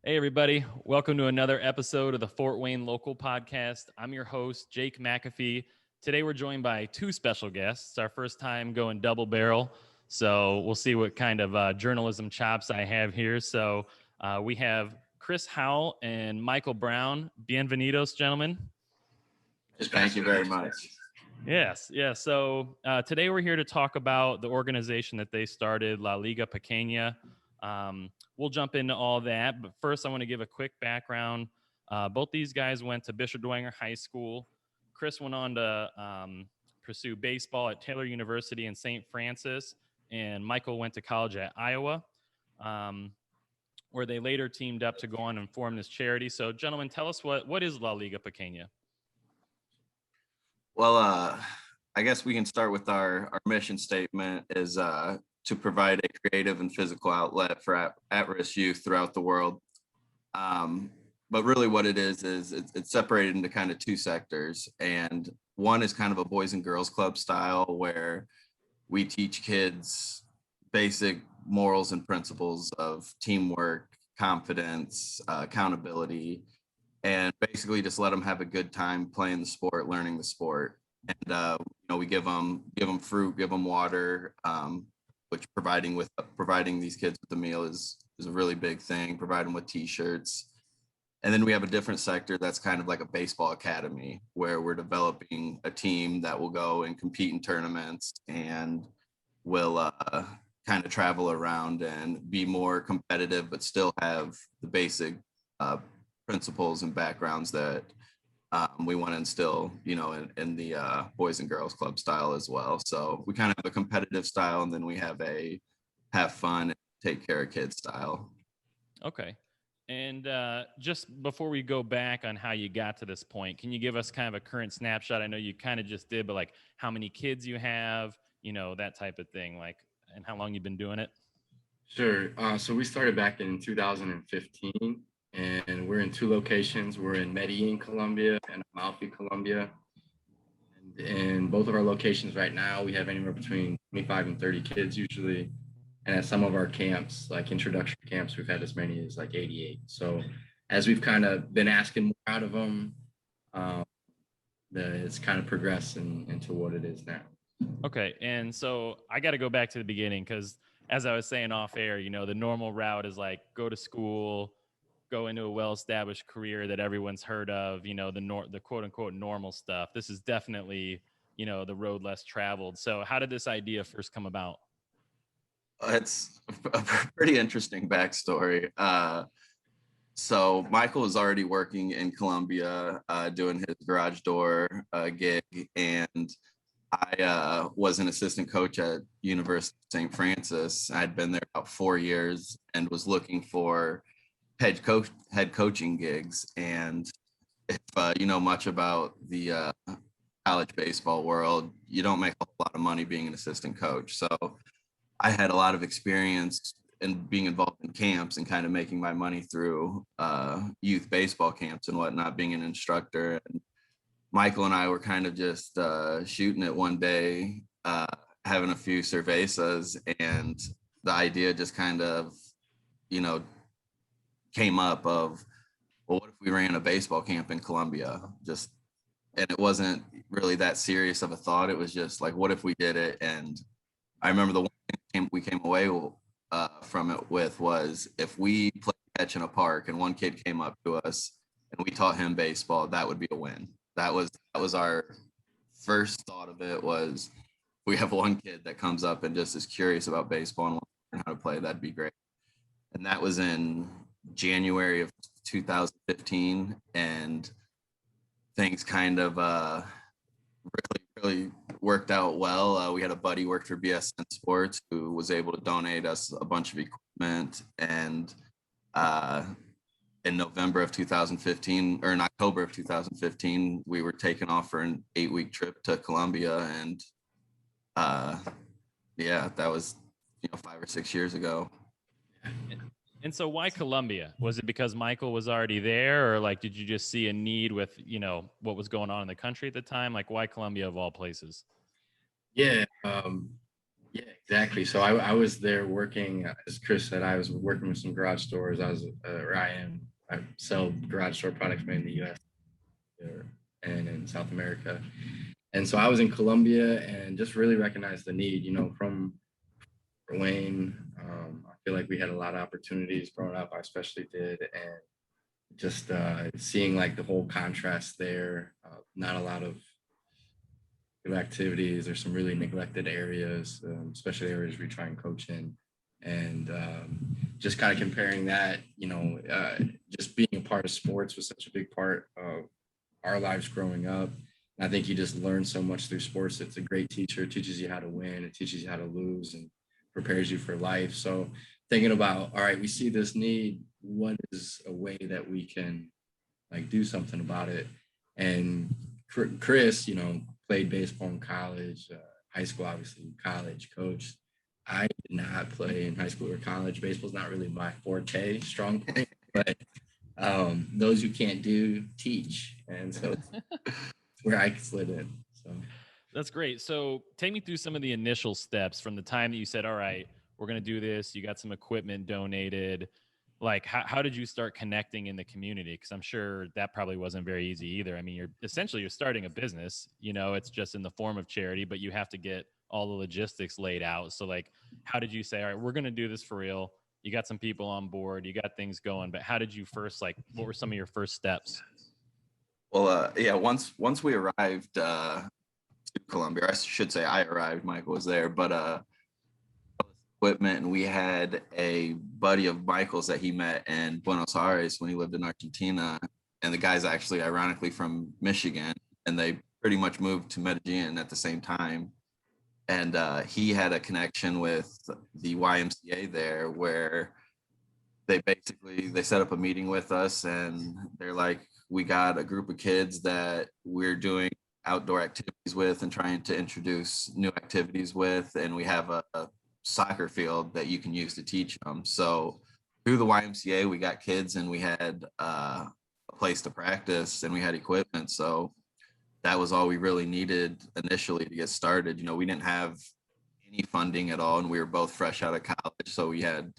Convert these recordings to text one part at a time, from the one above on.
Hey, everybody. Welcome to another episode of the Fort Wayne Local Podcast. I'm your host, Jake McAfee. Today, we're joined by two special guests. It's our first time going double barrel. So we'll see what kind of journalism chops I have here. We have Chris Howell and Michael Brown. Bienvenidos, gentlemen. Thank you very much. Yes. Today we're here to talk about the organization that they started, La Liga Pequena. We'll jump into all that, but first I want to give a quick background. Both these guys went to Bishop Dwenger High School. Chris went on to pursue baseball at Taylor University in St. Francis, and Michael went to college at Iowa, where they later teamed up to go on and form this charity. So, gentlemen, tell us what is La Liga Pequena? Well, I guess we can start with our mission statement is to provide a creative and physical outlet for at-risk youth throughout the world. But really what it is it's separated into kind of two sectors. And one is kind of a boys and girls club style where we teach kids basic morals and principles of teamwork, confidence, accountability, and basically just let them have a good time playing the sport, learning the sport. And we give them fruit, give them water, which providing these kids with the meal is a really big thing. Provide them with T-shirts. And then we have a different sector that's kind of like a baseball academy where we're developing a team that will go and compete in tournaments and will kind of travel around and be more competitive, but still have the basic principles and backgrounds that we want to instill, in the boys and girls club style as well. So we kind of have a competitive style, and then we have a have fun and take care of kids style. Okay. And just before we go back on how you got to this point, can you give us kind of a current snapshot? I know you kind of just did, but like how many kids you have, that type of thing, like, and how long you've been doing it? Sure. So we started back in 2015, and we're in two locations. We're in Medellin, Colombia, and Amalfi, Colombia. And in both of our locations right now, we have anywhere between 25 and 30 kids usually. And at some of our camps, like introductory camps, we've had as many as like 88. So as we've kind of been asking more out of them, it's kind of progressed into what it is now. Okay. And so I got to go back to the beginning because as I was saying off air, the normal route is like go to school, go into a well-established career that everyone's heard of, the quote unquote normal stuff. This is definitely, the road less traveled. So how did this idea first come about? It's a pretty interesting backstory. So Michael was already working in Colombia, doing his garage door gig, and I was an assistant coach at University of St. Francis. I'd been there about 4 years and was looking for head coaching gigs. And if you know much about the college baseball world, you don't make a lot of money being an assistant coach. So I had a lot of experience in being involved in camps and kind of making my money through youth baseball camps and whatnot, being an instructor. And Michael and I were kind of just shooting it one day, having a few cervezas, and the idea just kind of, came up of, well, what if we ran a baseball camp in Colombia? And it wasn't really that serious of a thought. It was just like, what if we did it? And I remember the one thing we came away from it with was if we played catch in a park and one kid came up to us and we taught him baseball, that would be a win. That was our first thought of it was we have one kid that comes up and just is curious about baseball and wants to learn how to play, that'd be great. And that was in January of 2015, and things kind of really worked out well. We had a buddy worked for BSN Sports who was able to donate us a bunch of equipment, and in November of 2015, or in October of 2015, we were taken off for an 8-week trip to Colombia, and that was 5 or 6 years ago. And so why Colombia? Was it because Michael was already there, or like did you just see a need with what was going on in the country at the time? Like why Colombia of all places? Yeah, Yeah, exactly. So I was there working, as Chris said, I was working with some garage stores. Or I am. I sell garage door products made in the U.S. and in South America. And so I was in Colombia and just really recognized the need, from Wayne. I feel like we had a lot of opportunities growing up. I especially did. And just seeing like the whole contrast there, not a lot of good activities. There's some really neglected areas, especially areas we try and coach in. And just kind of comparing that, just being a part of sports was such a big part of our lives growing up. And I think you just learn so much through sports. It's a great teacher. It teaches you how to win. It teaches you how to lose and prepares you for life. So thinking about, all right, we see this need. What is a way that we can like do something about it? And Chris, played baseball in college, high school, obviously, college, coached. I did not play in high school or college. Baseball's not really my forte, strong point, but those who can't do teach, and so it's where I slid in. So That's great. So take me through some of the initial steps from the time that you said, all right, we're going to do this. You got some equipment donated. Like, how did you start connecting in the community? Because I'm sure that probably wasn't very easy either. I mean, you're starting a business, it's just in the form of charity, but you have to get all the logistics laid out. So like, how did you say, all right, we're going to do this for real? You got some people on board, you got things going, but how did you first, like, what were some of your first steps? Well, yeah, once we arrived to Colombia, I should say I arrived, Michael was there, but equipment, and we had a buddy of Michael's that he met in Buenos Aires when he lived in Argentina, and the guy's actually ironically from Michigan, and they pretty much moved to Medellin at the same time. And he had a connection with the YMCA there, where they set up a meeting with us, and they're like, we got a group of kids that we're doing outdoor activities with and trying to introduce new activities with, and we have a soccer field that you can use to teach them. So through the YMCA, we got kids, and we had a place to practice, and we had equipment. So that was all we really needed initially to get started. We didn't have any funding at all, and we were both fresh out of college, so we had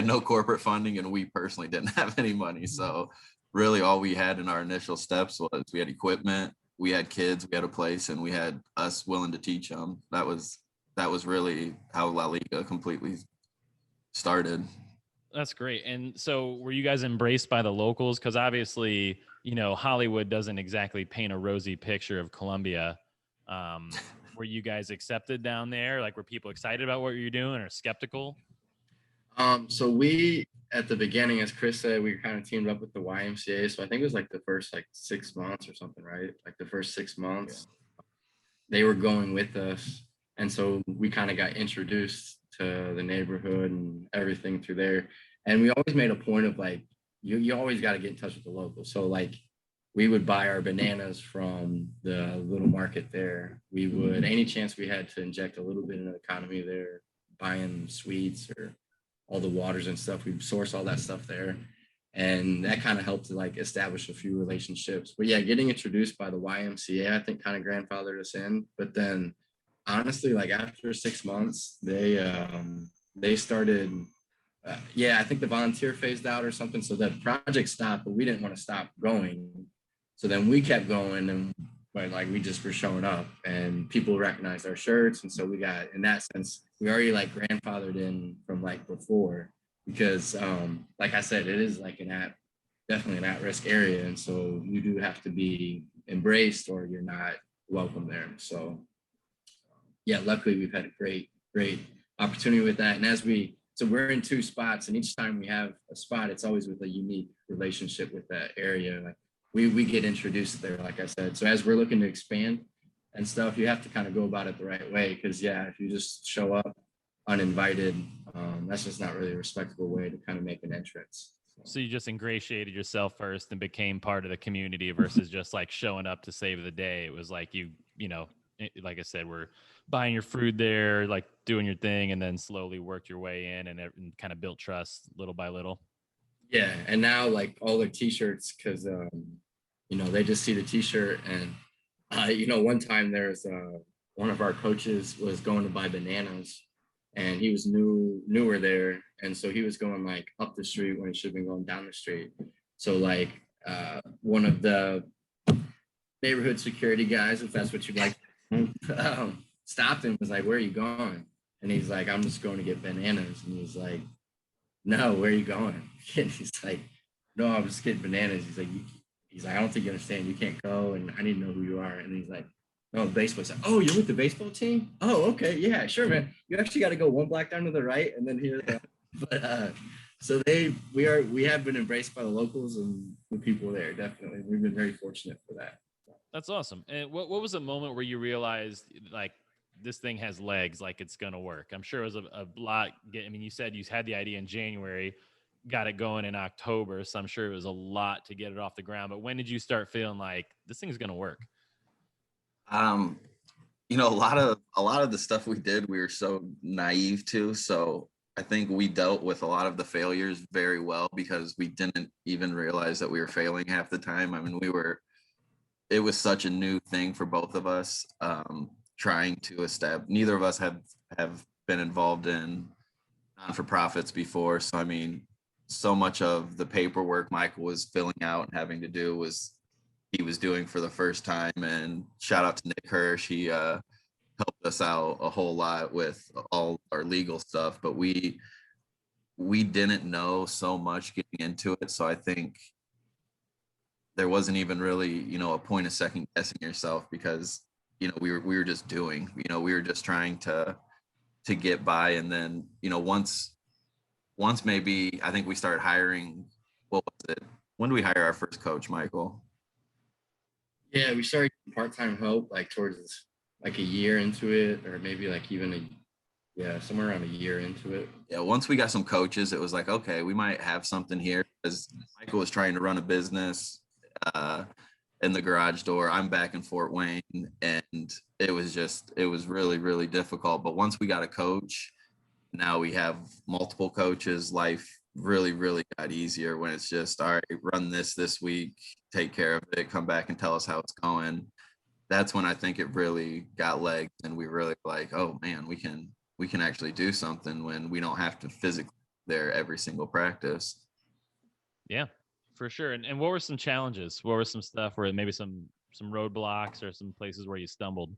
no corporate funding, and we personally didn't have any money. So really all we had in our initial steps was we had equipment, we had kids, we had a place, and we had us willing to teach them. That was really how La Liga completely started. That's great. And so were you guys embraced by the locals? Because obviously, Hollywood doesn't exactly paint a rosy picture of Colombia. Were you guys accepted down there? Like, were people excited about what you're doing or skeptical? So we, at the beginning, as Chris said, we kind of teamed up with the YMCA. So I think it was like the first like 6 months or something, right? Like the first 6 months, they were going with us. And so we kind of got introduced to the neighborhood and everything through there. And we always made a point of like, you always got to get in touch with the locals. So like we would buy our bananas from the little market there. We would, any chance we had to inject a little bit in the economy there, buying sweets or all the waters and stuff, we source all that stuff there. And that kind of helped to like establish a few relationships. But yeah, getting introduced by the YMCA, I think kind of grandfathered us in. But then honestly, like after 6 months, they started, I think the volunteer phased out or something. So the project stopped, but we didn't want to stop going. So then we kept going, and but like we just were showing up, and people recognized our shirts. And so we got, in that sense, we already like grandfathered in from like before, because like I said, it is like definitely an at-risk area. And so you do have to be embraced or you're not welcome there. So yeah, luckily we've had a great opportunity with that. And so we're in 2 spots, and each time we have a spot, it's always with a unique relationship with that area. Like we get introduced there, like I said. So as we're looking to expand and stuff, you have to kind of go about it the right way. Because if you just show up uninvited, that's just not really a respectable way to kind of make an entrance. So you just ingratiated yourself first and became part of the community versus just like showing up to save the day. It was like like I said, we're buying your food there, like doing your thing, and then slowly worked your way in and kind of built trust little by little. Yeah, and now like all their T-shirts, because they just see the T-shirt, and one time there's one of our coaches was going to buy bananas, and he was newer there, and so he was going like up the street when he should have been going down the street. So like one of the neighborhood security guys, if that's what you like, stopped him, was like, "Where are you going?" And he's like, "I'm just going to get bananas." And he's like, "No, where are you going?" And he's like, "No, I'm just getting bananas." He's like, "I don't think you understand. You can't go, and I need to know who you are." And he's like, "No, baseball." He's like, "Oh, you're with the baseball team? Oh, okay, yeah, sure, man. You actually got to go one block down to the right, and then here." But so we have been embraced by the locals and the people there. Definitely, we've been very fortunate for that. That's awesome. And what was a moment where you realized like this thing has legs, like it's gonna work? I'm sure it was a lot. I mean, you said you had the idea in January, got it going in October, so I'm sure it was a lot to get it off the ground. But when did you start feeling like this thing's gonna work? You know, a lot of the stuff we did, we were so naive to. So I think we dealt with a lot of the failures very well because we didn't even realize that we were failing half the time. I mean, it was such a new thing for both of us, trying to establish. Neither of us have been involved in non-for-profits before. So, I mean, so much of the paperwork Michael was filling out and having to do was he was doing for the first time. And shout out to Nick Hirsch. He helped us out a whole lot with all our legal stuff, but we didn't know so much getting into it. So I think there wasn't even really, you know, a point of second guessing yourself because, you know, we were just doing, you know, we were just trying to get by. And then, you know, once maybe I think we started hiring, what was it? When did we hire our first coach, Michael? Yeah, we started part-time help like towards like a year into it, or maybe like even somewhere around a year into it. Yeah, once we got some coaches, it was like, okay, we might have something here because Michael was trying to run a business in the garage door. I'm back in Fort Wayne, and it was really, really difficult. But once we got a coach, now we have multiple coaches. Life really, really got easier when it's just, all right, run this week, take care of it, come back and tell us how it's going. That's when I think it really got legs, and we really like, oh man, we can actually do something when we don't have to physically there every single practice. Yeah, for sure. And what were some challenges? What were some stuff where maybe some roadblocks or some places where you stumbled?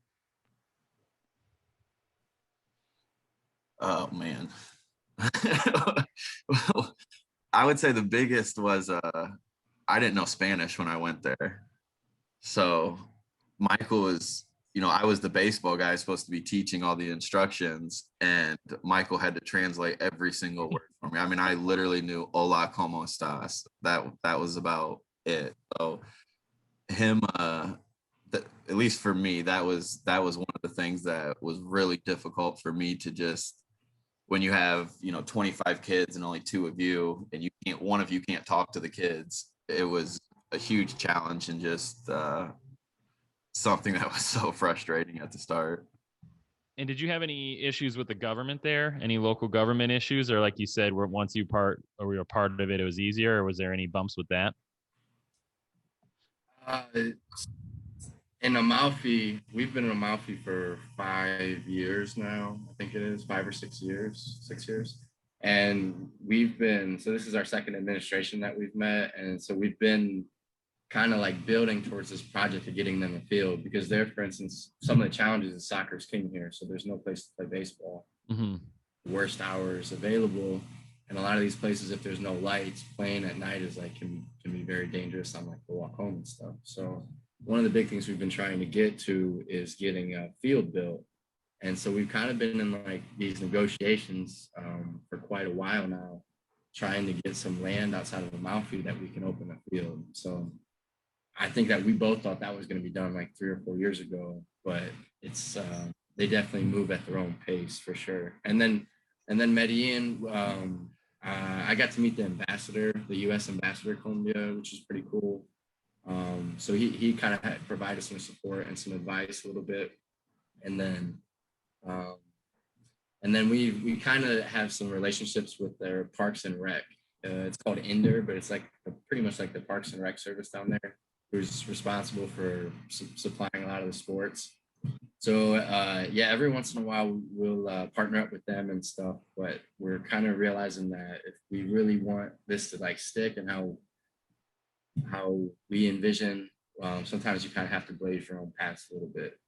Oh man. I would say the biggest was I didn't know Spanish when I went there. So Michael was, you know, I was the baseball guy supposed to be teaching all the instructions, and Michael had to translate every single word for me. I mean, I literally knew "Hola, cómo estás?" That was about it. So him, at least for me, that was one of the things that was really difficult for me to just, when you have, you know, 25 kids and only two of you, and one of you can't talk to the kids. It was a huge challenge and just something that was so frustrating at the start. And did you have any issues with the government there? Any local government issues, or like you said, where once you were a part of it, it was easier, or was there any bumps with that? In Amalfi, we've been in Amalfi for 5 years now. I think it is 5 or 6 years, 6 years. And so this is our second administration that we've met. And so we've been kind of like building towards this project of getting them a field, because there, for instance, some of the challenges is soccer's king here. So there's no place to play baseball. Mm-hmm. Worst hours available. And a lot of these places, if there's no lights, playing at night is like can be very dangerous on like the walk home and stuff. So one of the big things we've been trying to get to is getting a field built. And so we've kind of been in like these negotiations for quite a while now, trying to get some land outside of Amalfi that we can open a field. So I think that we both thought that was going to be done like 3 or 4 years ago, but it's they definitely move at their own pace for sure. And then Medellin, I got to meet the ambassador, the U.S. ambassador Colombia, which is pretty cool. So he kind of provided some support and some advice a little bit, and then we kind of have some relationships with their Parks and Rec. It's called INDER, but it's like pretty much like the Parks and Rec service down there, who's responsible for supplying a lot of the sports. So yeah, every once in a while we'll partner up with them and stuff, but we're kind of realizing that if we really want this to like stick and how we envision, sometimes you kind of have to blaze your own paths a little bit.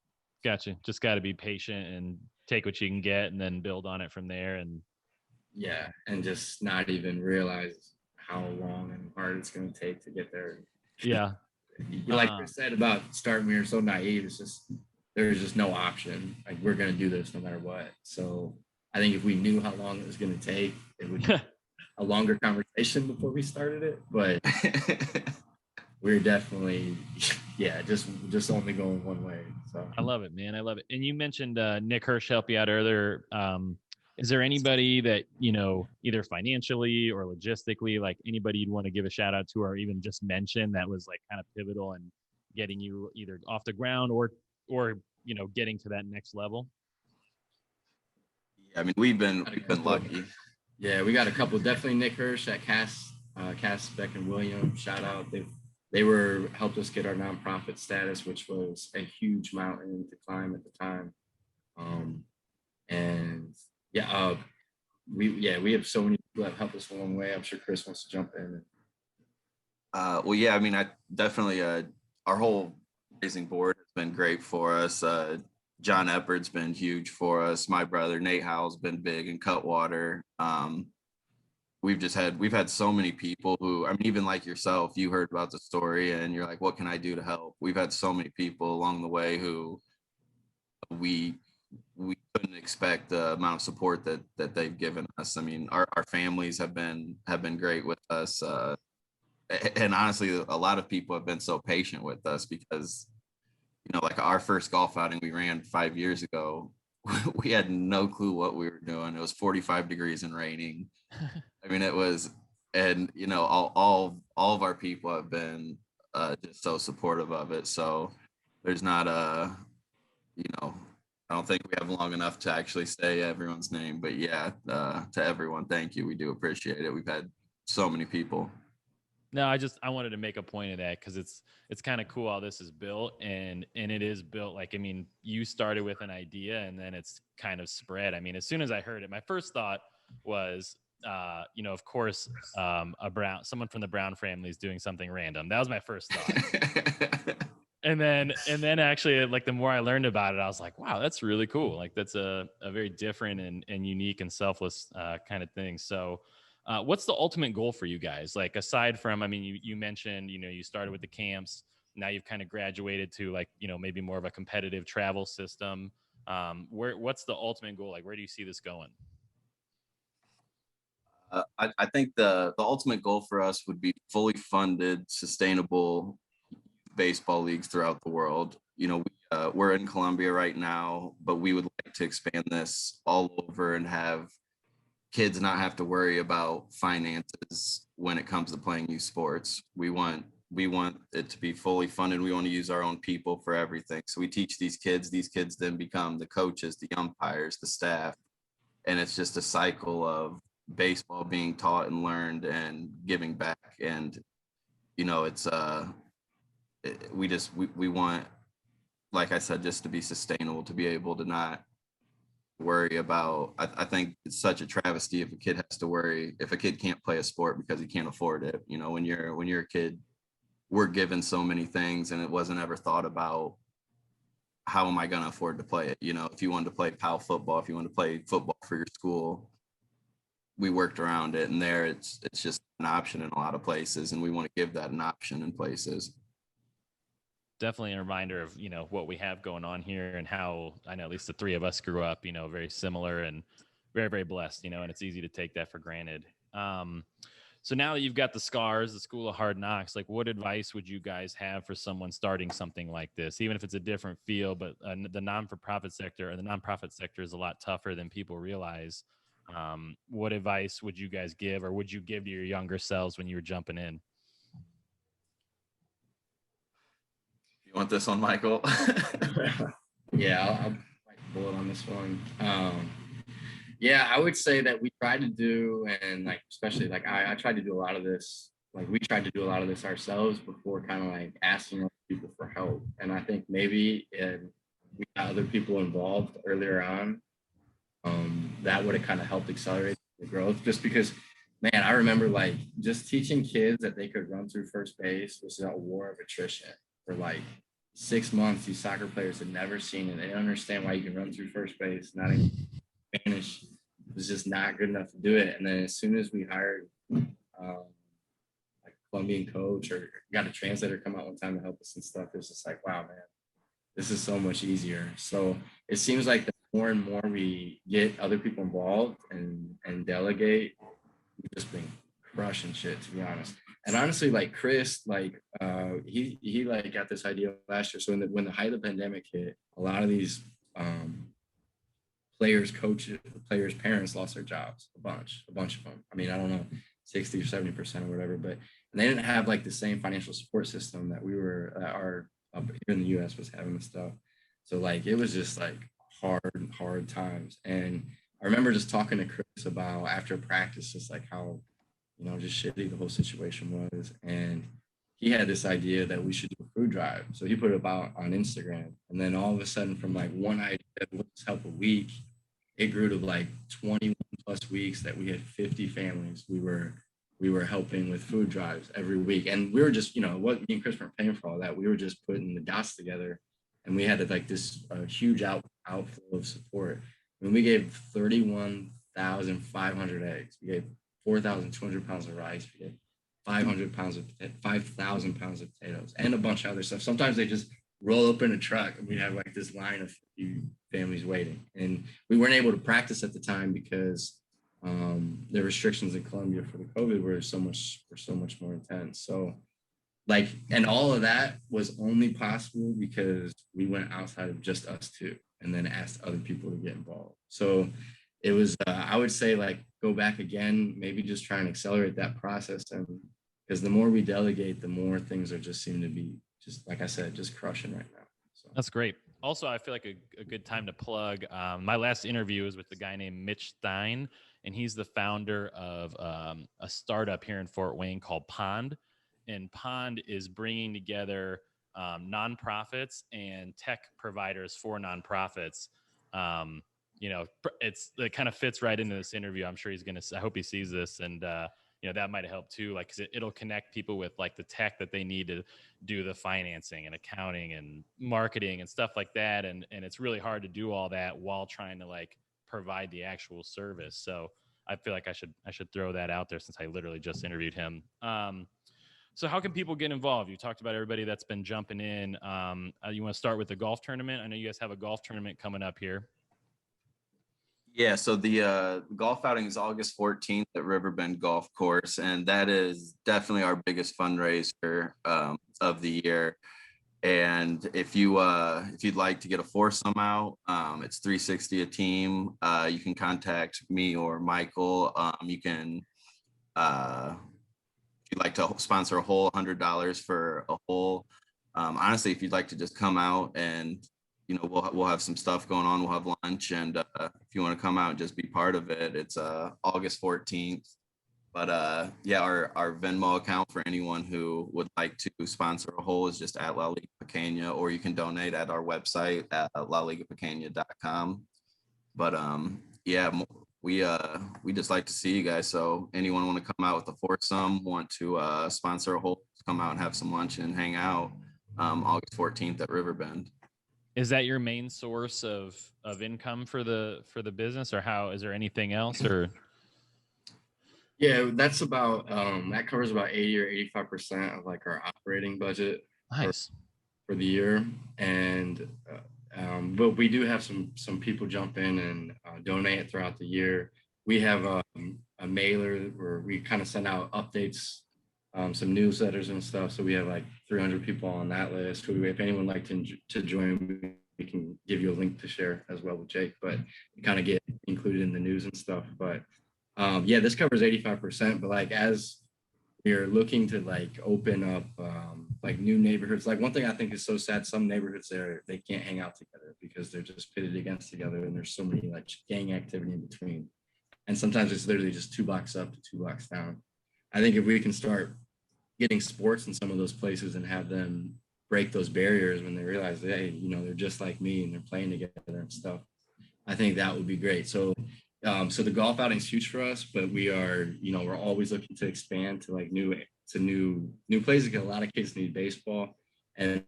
Gotcha. Just got to be patient and take what you can get and then build on it from there. And yeah, and just not even realize how long and hard it's going to take to get there. yeah. Like Chris said about starting, we were so naive. It's just, there's just no option. Like, we're going to do this no matter what. So I think if we knew how long it was going to take, it would be a longer conversation before we started it. But we're definitely, yeah, just only going one way. So I love it, man. I love it. And you mentioned Nick Hirsch helped you out earlier. Is there anybody that, you know, either financially or logistically, like anybody you'd want to give a shout out to, or even just mention that was like kind of pivotal in getting you either off the ground or, you know, getting to that next level? Yeah, I mean, we've been lucky. Yeah, we got a couple. Definitely Nick Hirsch at Cass Beck and William. Shout out. They helped us get our nonprofit status, which was a huge mountain to climb at the time. And yeah, we have so many people that helped us along the way. I'm sure Chris wants to jump in. Well, yeah, I mean, I definitely our whole raising board has been great for us. John Eppard's been huge for us. My brother Nate Howell's been big in Cutwater. We've had so many people who, I mean, even like yourself, you heard about the story and you're like, what can I do to help? We've had so many people along the way who we couldn't expect the amount of support that they've given us. I mean, our families have been great with us. And honestly, a lot of people have been so patient with us because, you know, like our first golf outing we ran 5 years ago, we had no clue what we were doing. It was 45 degrees and raining. I mean, it was, and you know, all of our people have been just so supportive of it. So there's not you know, I don't think we have long enough to actually say everyone's name, but yeah, to everyone, thank you. We do appreciate it. We've had so many people. No, I wanted to make a point of that because it's kind of cool how this is built, and it is built like, I mean, you started with an idea and then it's kind of spread. I mean, as soon as I heard it, my first thought was, you know, of course, someone from the Brown family is doing something random. That was my first thought. and then actually, like, the more I learned about it, I was like, wow, that's really cool. Like, that's a very different and unique and selfless kind of thing. So what's the ultimate goal for you guys? Like, aside from, I mean, you mentioned, you know, you started with the camps, now you've kind of graduated to, like, you know, maybe more of a competitive travel system. What's the ultimate goal? Like, where do you see this going? I think the ultimate goal for us would be fully funded, sustainable baseball leagues throughout the world. You know, we're in Colombia right now, but we would like to expand this all over and have kids not have to worry about finances when it comes to playing youth sports. We want it to be fully funded. We want to use our own people for everything. So we teach these kids then become the coaches, the umpires, the staff. And it's just a cycle of baseball being taught and learned and giving back. And, you know, it's, we want, like I said, just to be sustainable, to be able to not worry about, I think it's such a travesty if a kid has to worry, if a kid can't play a sport because he can't afford it. You know, when you're a kid, we're given so many things and it wasn't ever thought about, how am I going to afford to play it? You know, if you wanted to play PAL football, if you want to play football for your school, we worked around it. And there it's just an option in a lot of places. And we want to give that an option in places. Definitely a reminder of, you know, what we have going on here and how I know at least the three of us grew up, you know, very similar and very, very blessed, you know, and it's easy to take that for granted. So now that you've got the scars, the School of Hard Knocks, like, what advice would you guys have for someone starting something like this, even if it's a different field, but the nonprofit sector is a lot tougher than people realize. What advice would you guys give, or would you give to your younger selves when you were jumping in? You want this one, Michael? Yeah, I'll bite the bullet on this one. Yeah, I would say that we tried to do, and like, especially like I tried to do a lot of this, like we tried to do a lot of this ourselves before kind of like asking people for help. And I think maybe we got other people involved earlier on, that would have kind of helped accelerate the growth. Just because, man, I remember like just teaching kids that they could run through first base was a war of attrition for like 6 months. These soccer players had never seen it. They didn't understand why you can run through first base. Not in Spanish was just not good enough to do it. And then as soon as we hired like a Colombian coach or got a translator come out one time to help us and stuff, it was just like, wow, man, this is so much easier. So it seems like the more and more we get other people involved and delegate, we've just been crushing shit, to be honest. And honestly, like Chris, like he like got this idea last year. So when the height of the pandemic hit, a lot of these players, coaches, players' parents lost their jobs, a bunch of them. I mean, I don't know, 60 or 70% or whatever, but they didn't have like the same financial support system that we were our up here in the US was having and stuff. So like it was just like hard times. And I remember just talking to Chris about after practice, just like how, you know, just shitty the whole situation was. And he had this idea that we should do a food drive. So he put it about on Instagram. And then all of a sudden from like one idea, let's help a week, it grew to like 21 plus weeks that we had 50 families we were helping with food drives every week. And we were just, you know, what me and Chris weren't paying for all that. We were just putting the dots together, and we had like this huge outflow of support. I mean, we gave 31,500 eggs. We gave 4,200 pounds of rice. We gave 5,000 pounds of potatoes and a bunch of other stuff. Sometimes they just roll up in a truck and we have like this line of 50 families waiting. And we weren't able to practice at the time because the restrictions in Colombia for the COVID were so much more intense. So like, and all of that was only possible because we went outside of just us two and then asked other people to get involved. So it was, I would say like, go back again, maybe just try and accelerate that process. And because the more we delegate, the more things are just seem to be just, like I said, just crushing right now. So That's great. Also, I feel like a good time to plug. My last interview was with the guy named Mitch Stein, and he's the founder of a startup here in Fort Wayne called Pond. And Pond is bringing together nonprofits and tech providers for nonprofits. You know, it kind of fits right into this interview. I'm sure he's going to, I hope he sees this, and you know, that might help too. Like, 'cause it'll connect people with like the tech that they need to do the financing and accounting and marketing and stuff like that. And it's really hard to do all that while trying to like provide the actual service. So I feel like I should throw that out there since I literally just interviewed him. So how can people get involved? You talked about everybody that's been jumping in. You want to start with the golf tournament? I know you guys have a golf tournament coming up here. Yeah, so the golf outing is August 14th at Riverbend Golf Course, and that is definitely our biggest fundraiser of the year. And if you'd like to get a foursome out, it's $360 a team. You can contact me or Michael. You can, if you'd like to sponsor a hole, $100 for a hole. Honestly, if you'd like to just come out and, you know, we'll have some stuff going on. We'll have lunch, and if you want to come out and just be part of it, it's August 14th. But yeah, our Venmo account for anyone who would like to sponsor a hole is just at La Liga Pequena, or you can donate at our website at laligapequena.com. But yeah, we just like to see you guys. So anyone want to come out with a foursome, want to sponsor a hole, come out and have some lunch and hang out August 14th at Riverbend. Is that your main source of income for the business, or how is there anything else? Or yeah, that's about that covers about 80 or 85% of like our operating budget. Nice. for the year. And but we do have some people jump in and donate throughout the year. We have a mailer where we kind of send out updates, some newsletters and stuff. So we have like 300 people on that list. Who, if anyone would like to join, we can give you a link to share as well with Jake. But you kind of get included in the news and stuff. But yeah, this covers 85%. But like as we're looking to like open up like new neighborhoods. Like one thing I think is so sad, some neighborhoods there, they can't hang out together because they're just pitted against together, and there's so many like gang activity in between. And sometimes it's literally just 2 blocks up to 2 blocks down. I think if we can start getting sports in some of those places and have them break those barriers when they realize, hey, they're just like me and they're playing together and stuff. I think that would be great. So, so the golf outing is huge for us, but we are, we're always looking to expand to like new places, because a lot of kids need baseball. And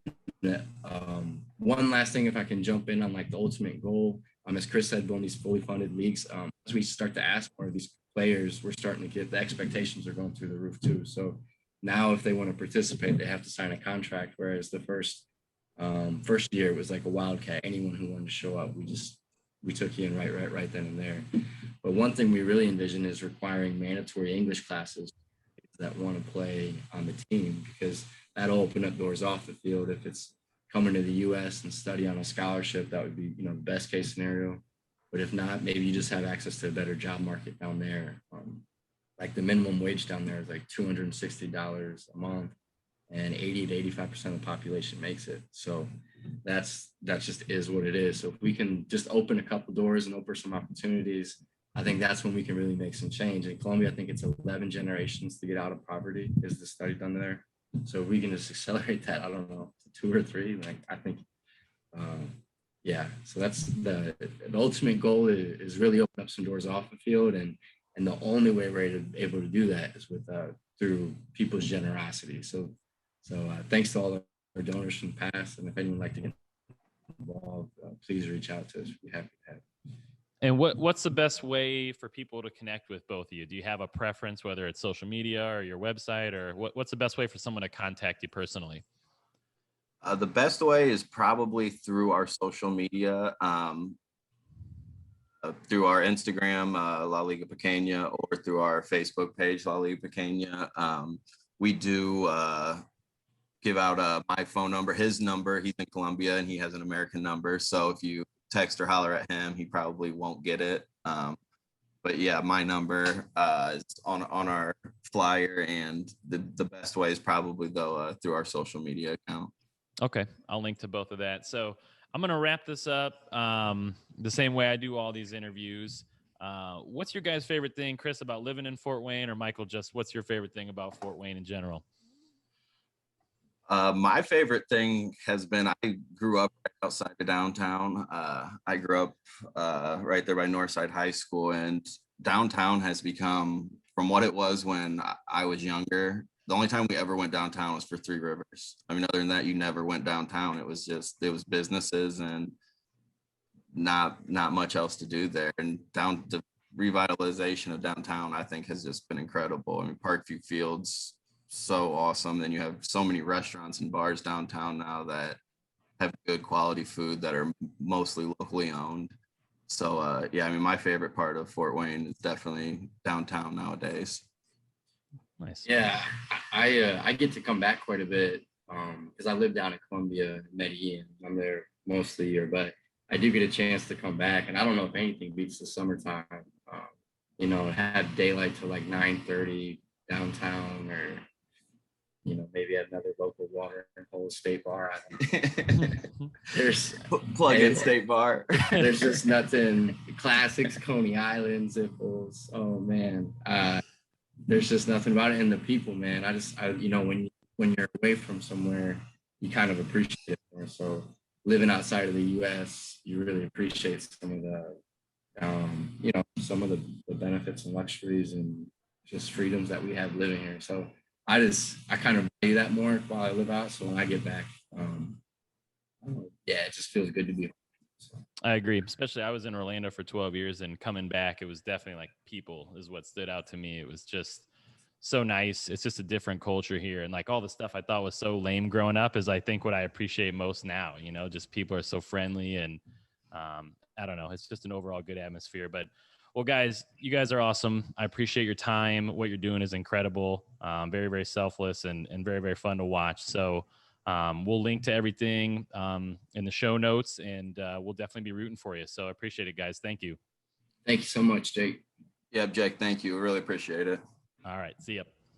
one last thing, if I can jump in on like the ultimate goal, as Chris said, building these fully funded leagues, as we start to ask more of these players, we're starting to get the expectations are going through the roof too. So now if they want to participate, they have to sign a contract. Whereas the first year it was like a wildcat. Anyone who wanted to show up, we took you in right then and there. But one thing we really envision is requiring mandatory English classes that want to play on the team, because that'll open up doors off the field. If it's coming to the U.S. and study on a scholarship, that would be, the best case scenario. But if not, maybe you just have access to a better job market down there. Like the minimum wage down there is like $260 a month, and 80 to 85% of the population makes it. So that's just is what it is. So if we can just open a couple doors and open some opportunities, I think that's when we can really make some change. In Colombia, I think it's 11 generations to get out of poverty is the study done there. So if we can just accelerate that, I don't know, to 2 or 3, like I think, yeah. So that's the ultimate goal is really open up some doors off the field. And the only way we're able to do that is with through people's generosity. So thanks to all our donors from the past. And if anyone would like to get involved, please reach out to us. We'd be happy to have you. And what's the best way for people to connect with both of you? Do you have a preference, whether it's social media or your website, or what's the best way for someone to contact you personally? The best way is probably through our social media, through our Instagram, La Liga Pequena, or through our Facebook page, La Liga Pequena. We do give out my phone number, his number. He's in Colombia and he has an American number. So if you text or holler at him, he probably won't get it. But yeah, my number is on our flyer, and the best way is probably though through our social media account. Okay, I'll link to both of that. So I'm going to wrap this up the same way I do all these interviews. What's your guys' favorite thing, Chris, about living in Fort Wayne, or Michael, just what's your favorite thing about Fort Wayne in general? My favorite thing has been, I grew up right outside of downtown. I grew up right there by Northside High School, and downtown has become, from what it was when I was younger, the only time we ever went downtown was for Three Rivers. I mean, other than that, you never went downtown. It was businesses and not much else to do there. And the revitalization of downtown, I think, has just been incredible. I mean, Parkview Fields, so awesome. Then you have so many restaurants and bars downtown now that have good quality food that are mostly locally owned. So yeah, I mean, my favorite part of Fort Wayne is definitely downtown nowadays. Nice. Yeah, I get to come back quite a bit because I live down in Colombia, Medellin. I'm there mostly year, but I do get a chance to come back, and I don't know if anything beats the summertime. Have daylight till like 9:30 downtown, or maybe at another local water and hole state bar. There's plug in state bar. There's just nothing. Classics, Coney Island, Zipples. Oh man. There's just nothing about it. And the people, man, when you're away from somewhere, you kind of appreciate it more. So living outside of the U.S., you really appreciate some of the, some of the benefits and luxuries and just freedoms that we have living here. So I kind of value that more while I live out. So when I get back, it just feels good to be home. So. I agree. Especially I was in Orlando for 12 years, and coming back, it was definitely like people is what stood out to me. It was just so nice. It's just a different culture here. And like all the stuff I thought was so lame growing up is I think what I appreciate most now, just people are so friendly, and I don't know, it's just an overall good atmosphere. But well, guys, you guys are awesome. I appreciate your time. What you're doing is incredible. Very, very selfless and very, very fun to watch. So we'll link to everything in the show notes, and we'll definitely be rooting for you. So I appreciate it, guys. Thank you. Thank you so much, Jake. Yeah, Jake, thank you. I really appreciate it. All right. See ya.